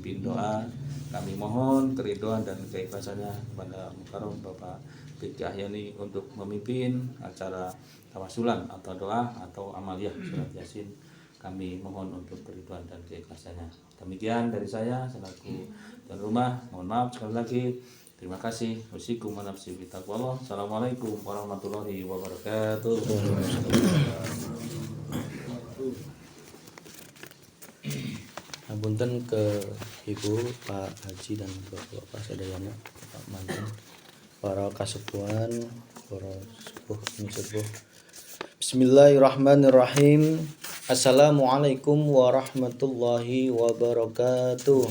memimpin doa. Kami mohon keridhaan dan keikhlasannya kepada Mukarram Bapak Fikri Ahyani untuk memimpin acara tawasulan atau doa atau amaliyah surat Yasin. Kami mohon untuk keridhaan dan keikhlasannya. Demikian dari saya selaku tuan rumah. Mohon maaf sekali lagi. Terima kasih. Wasikum wa nafsi bi taqwallah. Assalamualaikum warahmatullahi wabarakatuh. Punten ke Ibu, Pak Haji dan Bapak sadayana, Pak Manten, para kasepuhan, para sepuh ini sepuh. Bismillahirrahmanirrahim. Assalamualaikum warahmatullahi wabarakatuh.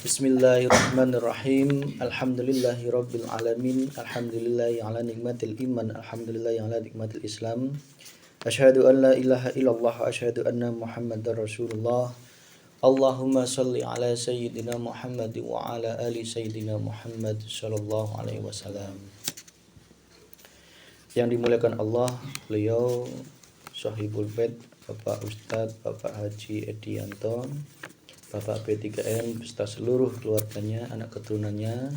Bismillahirrahmanirrahim. Alhamdulillahirabbil alamin. Alhamdulillahi ala nikmatil iman. Alhamdulillahi ala nikmatil Islam. Asyhadu an la ilaha illallah wa asyhadu anna Muhammadar Rasulullah. Allahumma shalli ala sayyidina Muhammad wa ala ali sayyidina Muhammad sallallahu alaihi wasallam. Yang dimuliakan Allah, beliau Sahibul Bait, Bapak Ustadz Bapak Haji Edianto, Bapak P3N beserta seluruh keluarganya, anak keturunannya.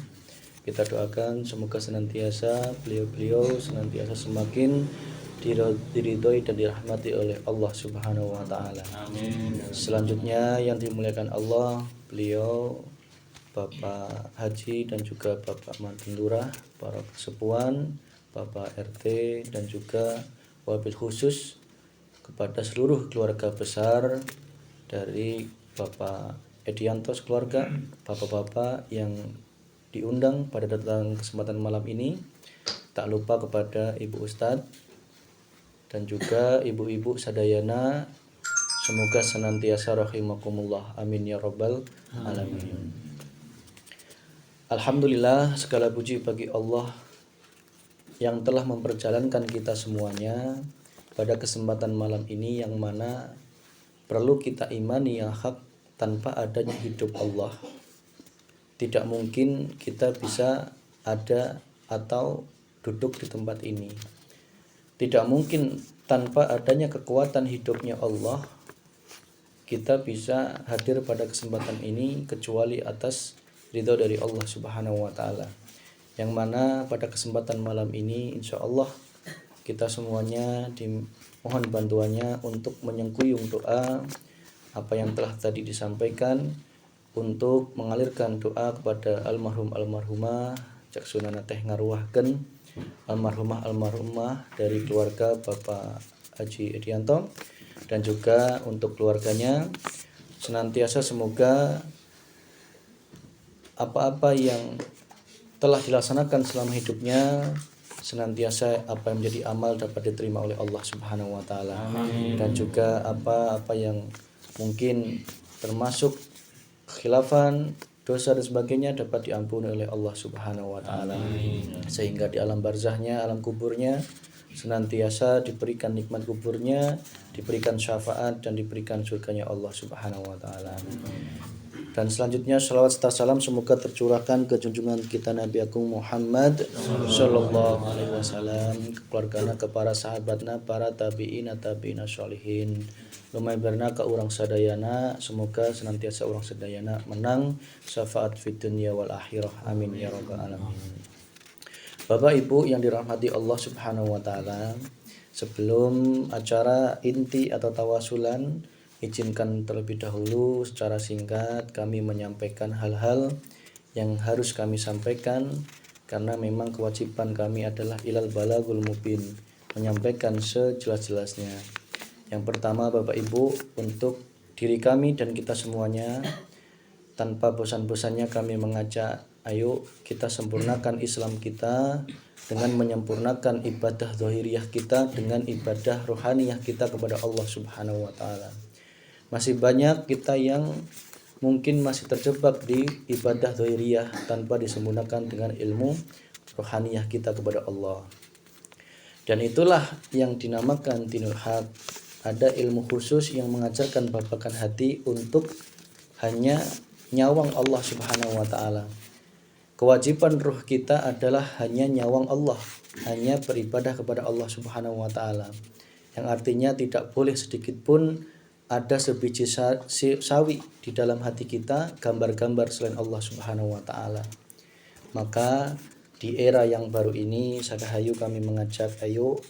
Kita doakan semoga senantiasa beliau senantiasa semakin diridhoi dan dirahmati oleh Allah Subhanahu wa taala. Amin. Selanjutnya yang dimuliakan Allah, beliau Bapak Haji dan juga Bapak Manten Lurah, para kesepuhan, Bapak RT dan juga wabil khusus kepada seluruh keluarga besar dari Bapak Edianto keluarga, bapak-bapak yang diundang pada datang kesempatan malam ini. Tak lupa kepada Ibu Ustadz dan juga ibu-ibu sadayana, semoga senantiasa rahimakumullah, amin ya rabbal alamin. Alhamdulillah, segala puji bagi Allah yang telah memperjalankan kita semuanya pada kesempatan malam ini, yang mana perlu kita imani yang hak, tanpa adanya hidup Allah tidak mungkin kita bisa ada atau duduk di tempat ini. Tidak mungkin tanpa adanya kekuatan hidupnya Allah kita bisa hadir pada kesempatan ini, kecuali atas ridho dari Allah Subhanahu wa taala. Yang mana pada kesempatan malam ini insya Allah kita semuanya dimohon bantuannya untuk menyengkuyung doa apa yang telah tadi disampaikan, untuk mengalirkan doa kepada almarhum almarhumah cak sunana teh ngaruahkeun almarhumah dari keluarga Bapak Haji Edianto, dan juga untuk keluarganya senantiasa semoga apa-apa yang telah dilaksanakan selama hidupnya senantiasa apa yang menjadi amal dapat diterima oleh Allah Subhanahu wa taala. Dan juga apa-apa yang mungkin termasuk khilafan, dosa dan sebagainya dapat diampuni oleh Allah Subhanahu wa taala. Sehingga di alam barzahnya, alam kuburnya senantiasa diberikan nikmat kuburnya, diberikan syafaat dan diberikan surganya Allah Subhanahu wa taala. Dan selanjutnya salawat serta salam semoga tercurahkan ke junjungan kita Nabi Agung Muhammad sallallahu alaihi wasallam, ke keluargana, ke para sahabatna, para tabi'in sholihin, lumabarna ke urang sadayana, semoga senantiasa urang sadayana menang syafaat fid dunya wal akhirah, amin ya rabbal alamin. Bapak Ibu yang dirahmati Allah Subhanahu wa taala, sebelum acara inti atau tawasulan, izinkan terlebih dahulu secara singkat kami menyampaikan hal-hal yang harus kami sampaikan, karena memang kewajiban kami adalah ilal balagul mubin, menyampaikan sejelas-jelasnya. Yang pertama Bapak Ibu, untuk diri kami dan kita semuanya, tanpa bosan-bosannya kami mengajak, ayo kita sempurnakan Islam kita dengan menyempurnakan ibadah zahiriyah kita dengan ibadah rohaniyah kita kepada Allah Subhanahu wa taala. Masih banyak kita yang mungkin masih terjebak di ibadah zahiriyah tanpa disempurnakan dengan ilmu rohaniyah kita kepada Allah. Dan itulah yang dinamakan dinul haq. Ada ilmu khusus yang mengajarkan babakan hati untuk hanya nyawang Allah Subhanahu wa taala. Kewajiban ruh kita adalah hanya nyawang Allah, hanya beribadah kepada Allah Subhanahu wa taala. Yang artinya tidak boleh sedikit pun ada sebiji sawi di dalam hati kita, gambar-gambar selain Allah Subhanahu wa taala. Maka di era yang baru ini Sadahayu kami mengajak, ayo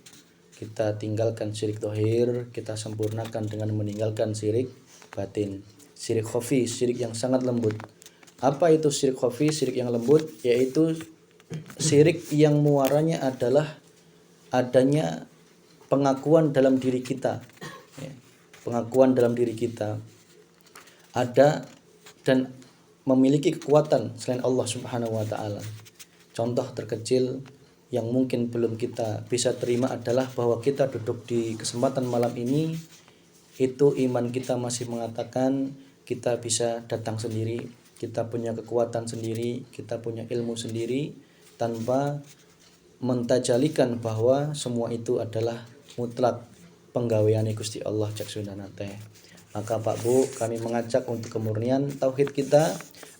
kita tinggalkan syirik dohir, kita sempurnakan dengan meninggalkan syirik batin. Syirik khafi, syirik yang sangat lembut. Apa itu syirik khafi, syirik yang lembut? Yaitu syirik yang muaranya adalah adanya pengakuan dalam diri kita, ya, pengakuan dalam diri kita ada dan memiliki kekuatan selain Allah Subhanahu wa taala. Contoh terkecil yang mungkin belum kita bisa terima adalah bahwa kita duduk di kesempatan malam ini, itu iman kita masih mengatakan kita bisa datang sendiri, kita punya kekuatan sendiri, kita punya ilmu sendiri, tanpa mentajalikan bahwa semua itu adalah mutlak penggawean Gusti Allah jaksundana teh. Maka Pak Bu, kami mengajak untuk kemurnian tauhid kita.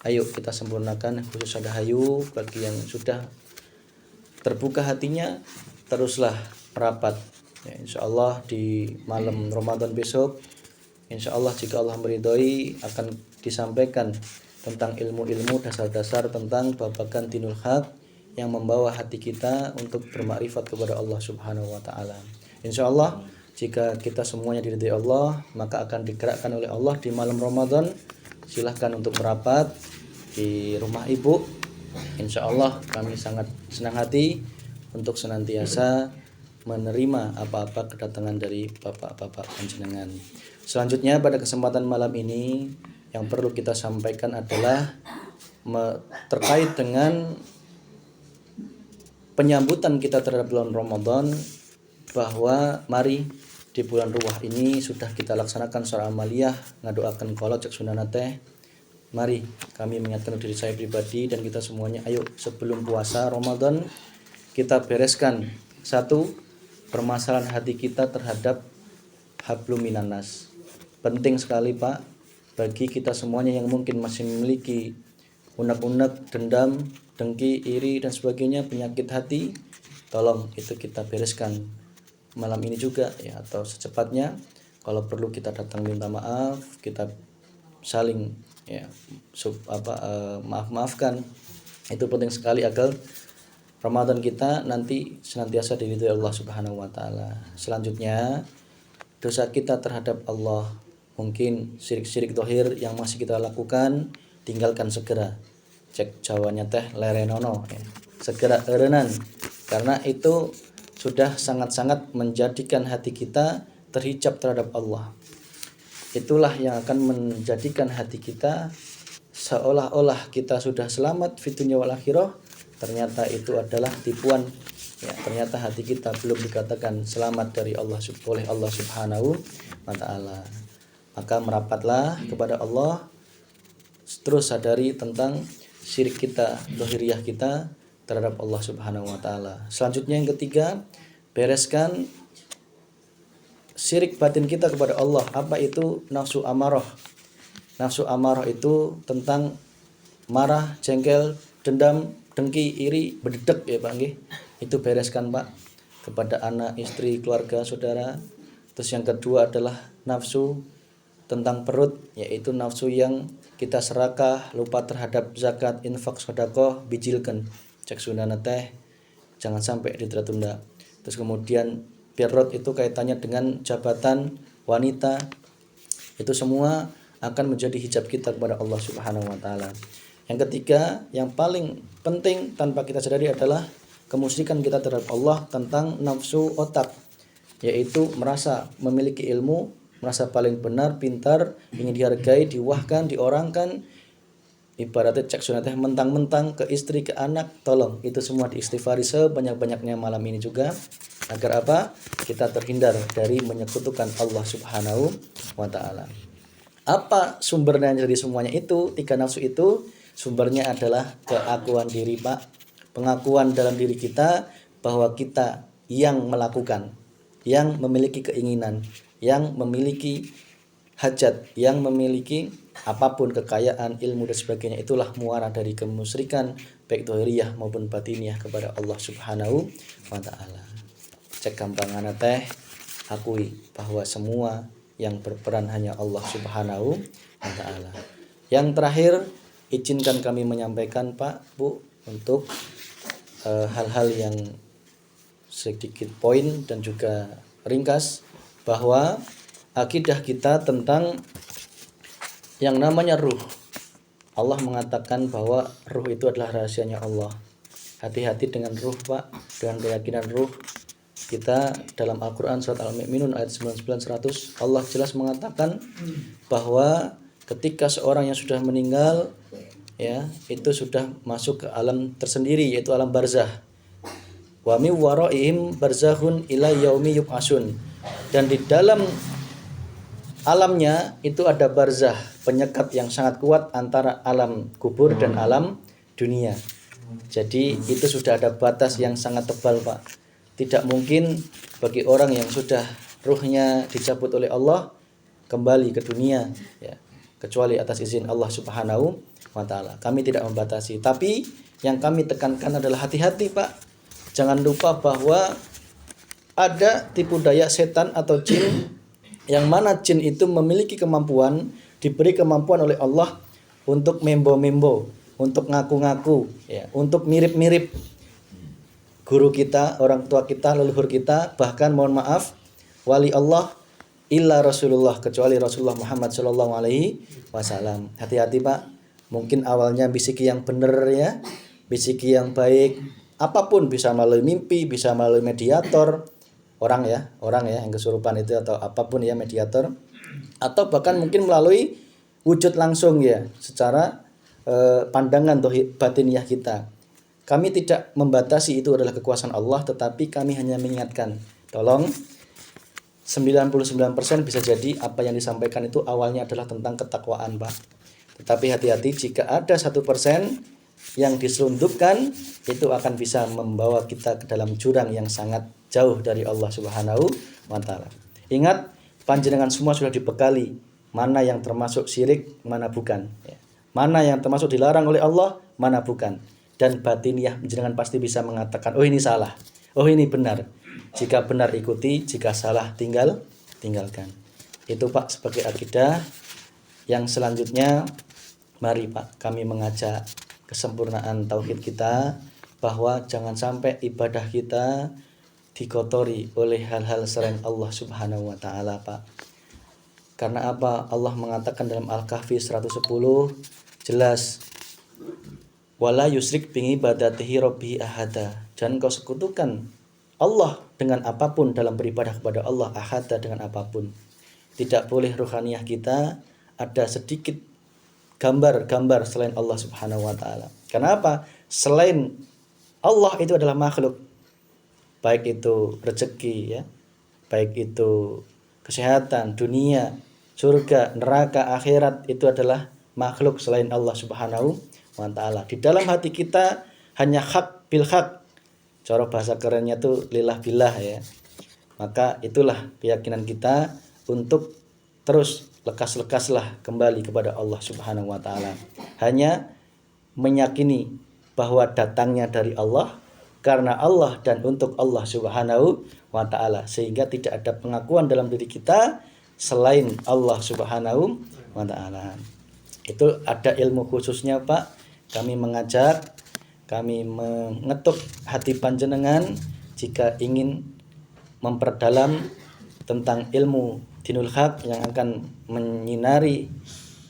Ayo kita sempurnakan, khusus Sadahayu bagi yang sudah terbuka hatinya, teruslah rapat. Ya, insya Allah di malam Ramadan besok, insya Allah jika Allah meridhoi akan disampaikan tentang ilmu-ilmu dasar-dasar tentang babakan dinul haq yang membawa hati kita untuk bermakrifat kepada Allah Subhanahu wa taala. Insya Allah jika kita semuanya diridhai Allah, maka akan digerakkan oleh Allah di malam Ramadan. Silahkan untuk merapat di rumah ibu. Insya Allah kami sangat senang hati untuk senantiasa menerima apa-apa kedatangan dari bapak-bapak panjenengan. Selanjutnya pada kesempatan malam ini yang perlu kita sampaikan adalah terkait dengan penyambutan kita terhadap bulan Ramadan, bahwa mari di bulan ruah ini sudah kita laksanakan secara amaliyah ngadoakan kolot jaksundana teh. Mari kami mengingatkan diri saya pribadi dan kita semuanya, ayo sebelum puasa Ramadan kita bereskan satu permasalahan hati kita terhadap hablum minanas. Penting sekali Pak bagi kita semuanya yang mungkin masih memiliki unek-unek, dendam, dengki, iri dan sebagainya, penyakit hati, tolong itu kita bereskan malam ini juga ya, atau secepatnya. Kalau perlu kita datang minta maaf, kita saling ya maaf-maafkan. Itu penting sekali agar Ramadan kita nanti senantiasa diridhoi Allah Subhanahu wa taala. Selanjutnya, dosa kita terhadap Allah, mungkin syirik-syirik dohir yang masih kita lakukan, tinggalkan segera. Cek Jawanya teh lerenono ya. Segera erenan, karena itu sudah sangat-sangat menjadikan hati kita terhijab terhadap Allah. Itulah yang akan menjadikan hati kita seolah-olah kita sudah selamat fid dunya wal akhirah, ternyata itu adalah tipuan ya. Ternyata hati kita belum dikatakan selamat dari Allah oleh Allah Subhanahu wa taala. Maka merapatlah kepada Allah, terus sadari tentang syirik kita, dohiriyah kita terhadap Allah Subhanahu wa taala. Selanjutnya yang ketiga, bereskan syirik batin kita kepada Allah. Apa itu nafsu amarah? Nafsu amarah itu tentang marah, jengkel, dendam, dengki, iri, berdedek ya Pak nggih. Itu bereskan Pak kepada anak, istri, keluarga, saudara. Terus yang kedua adalah nafsu tentang perut, yaitu nafsu yang kita serakah, lupa terhadap zakat, infak, sedekah, bijilkeun cek sunana teh jangan sampai ditunda-tunda. Terus kemudian birrot itu kaitannya dengan jabatan wanita. Itu semua akan menjadi hijab kita kepada Allah Subhanahu wa taala. Yang ketiga, yang paling penting tanpa kita sadari adalah kemusyrikan kita terhadap Allah tentang nafsu otak, yaitu merasa memiliki ilmu, merasa paling benar, pintar, ingin dihargai, diwahkan, diorangkan. Ibaratnya cek sunatnya mentang-mentang ke istri, ke anak. Tolong itu semua diistighfari sebanyak-banyaknya malam ini juga, agar apa? Kita terhindar dari menyekutukan Allah Subhanahu wa taala. Apa sumbernya dari semuanya itu? Tiga nafsu itu sumbernya adalah keakuan diri Pak. Pengakuan dalam diri kita bahwa kita yang melakukan, yang memiliki keinginan, yang memiliki hajat, yang memiliki apapun, kekayaan, ilmu dan sebagainya. Itulah muara dari kemusyrikan baik dohiriyah maupun batiniyah kepada Allah Subhanahu wa taala. Cek gampangana teh akui bahwa semua yang berperan hanya Allah Subhanahu wa taala. Yang terakhir, izinkan kami menyampaikan Pak, Bu, untuk hal-hal yang sedikit poin dan juga ringkas, bahwa akidah kita tentang yang namanya ruh. Allah mengatakan bahwa ruh itu adalah rahasianya Allah. Hati-hati dengan ruh, Pak, dengan keyakinan ruh. Kita dalam Al-Quran surat Al-Mu'minun ayat 99-100, Allah jelas mengatakan bahwa ketika seorang yang sudah meninggal, ya, itu sudah masuk ke alam tersendiri, yaitu alam barzah. Wa min waraihim barzakhun ila yaumi yub'atsun. Dan di dalam alamnya itu ada barzah, penyekat yang sangat kuat antara alam kubur dan alam dunia. Jadi itu sudah ada batas yang sangat tebal, Pak. Tidak mungkin bagi orang yang sudah ruhnya dicabut oleh Allah kembali ke dunia, ya, kecuali atas izin Allah Subhanahu wa taala. Kami tidak membatasi, tapi yang kami tekankan adalah hati-hati, Pak. Jangan lupa bahwa ada tipu daya setan atau jin, yang mana jin itu memiliki kemampuan, diberi kemampuan oleh Allah untuk membo-membo, untuk ngaku-ngaku, ya, untuk mirip-mirip guru kita, orang tua kita, leluhur kita, bahkan mohon maaf, wali Allah illa Rasulullah, kecuali Rasulullah Muhammad sallallahu alaihi wasallam. Hati-hati, Pak. Mungkin awalnya bisiki yang benar, ya, bisiki yang baik, apapun, bisa melalui mimpi, bisa melalui mediator, orang ya yang kesurupan itu, atau apapun ya, mediator, atau bahkan mungkin melalui wujud langsung, ya, secara pandangan batiniah kita. Kami tidak membatasi itu adalah kekuasaan Allah, tetapi kami hanya mengingatkan, tolong, 99% bisa jadi apa yang disampaikan itu awalnya adalah tentang ketakwaan, Pak. Tetapi hati-hati, jika ada 1% yang diselundupkan, itu akan bisa membawa kita ke dalam jurang yang sangat jauh dari Allah Subhanahu wa taala. Ingat, panjenengan semua sudah dibekali mana yang termasuk syirik, mana bukan, ya. Mana yang termasuk dilarang oleh Allah, mana bukan. Dan batiniah jenengan pasti bisa mengatakan, oh ini salah, oh ini benar. Jika benar ikuti, jika salah tinggalkan. Itu, Pak, sebagai akidah. Yang selanjutnya, mari, Pak, kami mengajak kesempurnaan tauhid kita, bahwa jangan sampai ibadah kita dikotori oleh hal-hal selain Allah Subhanahu wa taala, Pak. Karena apa? Allah mengatakan dalam Al-Kahfi 110 jelas, wala yusrik bi ibadatihi rabbi ahada. Jangan kau sekutukan Allah dengan apapun dalam beribadah kepada Allah, ahada, dengan apapun. Tidak boleh ruhaniyah kita ada sedikit gambar-gambar selain Allah Subhanahu wa taala. Kenapa? Selain Allah itu adalah makhluk. Baik itu rezeki, ya, baik itu kesehatan, dunia, surga, neraka, akhirat, itu adalah makhluk selain Allah Subhanahu wa taala. Di dalam hati kita hanya hak bil hak. Cara bahasa kerennya tuh lillah billah, ya. Maka itulah keyakinan kita untuk terus lekas-lekaslah kembali kepada Allah Subhanahu wa taala. Hanya meyakini bahwa datangnya dari Allah, karena Allah, dan untuk Allah Subhanahu wa taala, sehingga tidak ada pengakuan dalam diri kita selain Allah Subhanahu wa taala. Itu ada ilmu khususnya, Pak. Kami mengajak, kami mengetuk hati panjenengan jika ingin memperdalam tentang ilmu dinul haq yang akan menyinari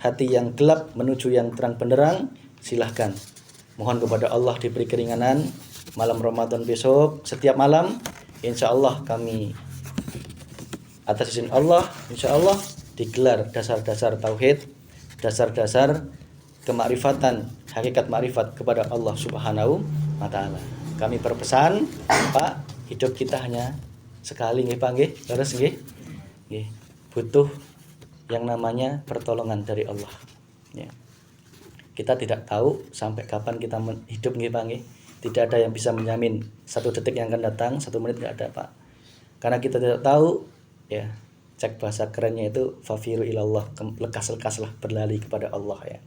hati yang gelap menuju yang terang benderang. Silahkan, mohon kepada Allah diberi keringanan malam Ramadan besok. Setiap malam insya Allah kami atas izin Allah, insya Allah digelar dasar-dasar tauhid, dasar-dasar kemakrifatan, hakikat makrifat kepada Allah Subhanahu wa taala. Kami berpesan, Pak, hidup kita hanya sekali, nggih Pak, nggih. Terus nggih. Nggih. Butuh yang namanya pertolongan dari Allah, ya. Kita tidak tahu sampai kapan kita hidup, nggih Pak, nggih. Tidak ada yang bisa menjamin 1 detik yang akan datang, 1 menit tidak ada, Pak. Karena kita tidak tahu, ya. Cek bahasa kerennya itu fafiru ilallah, lekas-lekaslah berlari kepada Allah, ya.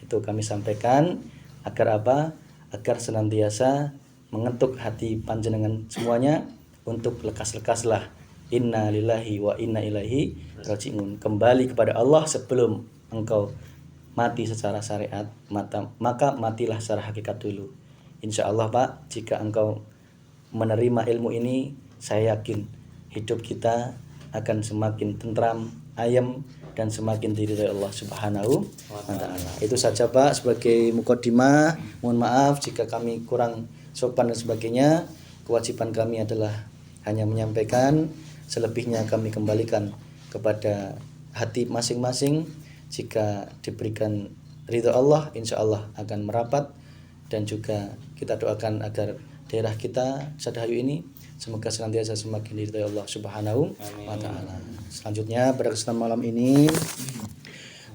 Itu kami sampaikan agar apa? Agar senantiasa mengetuk hati panjenengan semuanya untuk lekas-lekaslah Inna lillahi wa inna ilaihi raji'un. Kembali kepada Allah sebelum engkau mati secara syariat, maka matilah secara hakikat dulu. Insya Allah Pak, jika engkau menerima ilmu ini, saya yakin hidup kita akan semakin tentram, ayem, dan semakin diridhai Allah Subhanahu wa Ta'ala. Itu saja Pak sebagai mukadimah. Mohon maaf jika kami kurang sopan dan sebagainya. Kewajiban kami adalah hanya menyampaikan, selebihnya kami kembalikan kepada hati masing-masing. Jika diberikan ridha Allah, insya Allah akan merapat. Dan juga kita doakan agar daerah kita Sadahayu ini semoga senantiasa semakin diridhai Allah Subhanahu wa Ta'ala. Selanjutnya pada kesempatan malam ini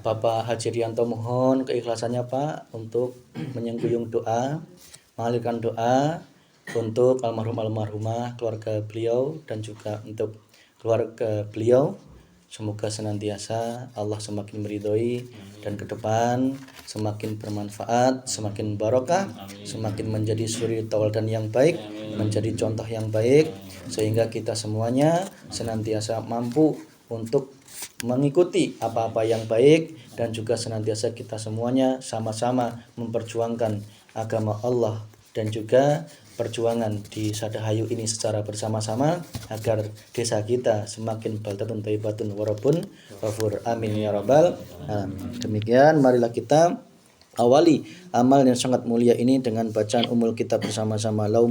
Bapak Haji Rianto mohon keikhlasannya Pak untuk menyengkuyung doa, mengalirkan doa untuk almarhumah keluarga beliau dan juga untuk keluarga beliau. Semoga senantiasa Allah semakin meridhoi dan ke depan semakin bermanfaat, semakin barokah, semakin menjadi suri tauladan yang baik, menjadi contoh yang baik, sehingga kita semuanya senantiasa mampu untuk mengikuti apa-apa yang baik, dan juga senantiasa kita semuanya sama-sama memperjuangkan agama Allah dan juga perjuangan di Sadahayu ini secara bersama-sama agar desa kita semakin baldatun thayyibatun wa rabbun ghafur. Amin ya rabbal alamin. Demikian marilah kita awali amal yang sangat mulia ini dengan bacaan umul kitab bersama-sama.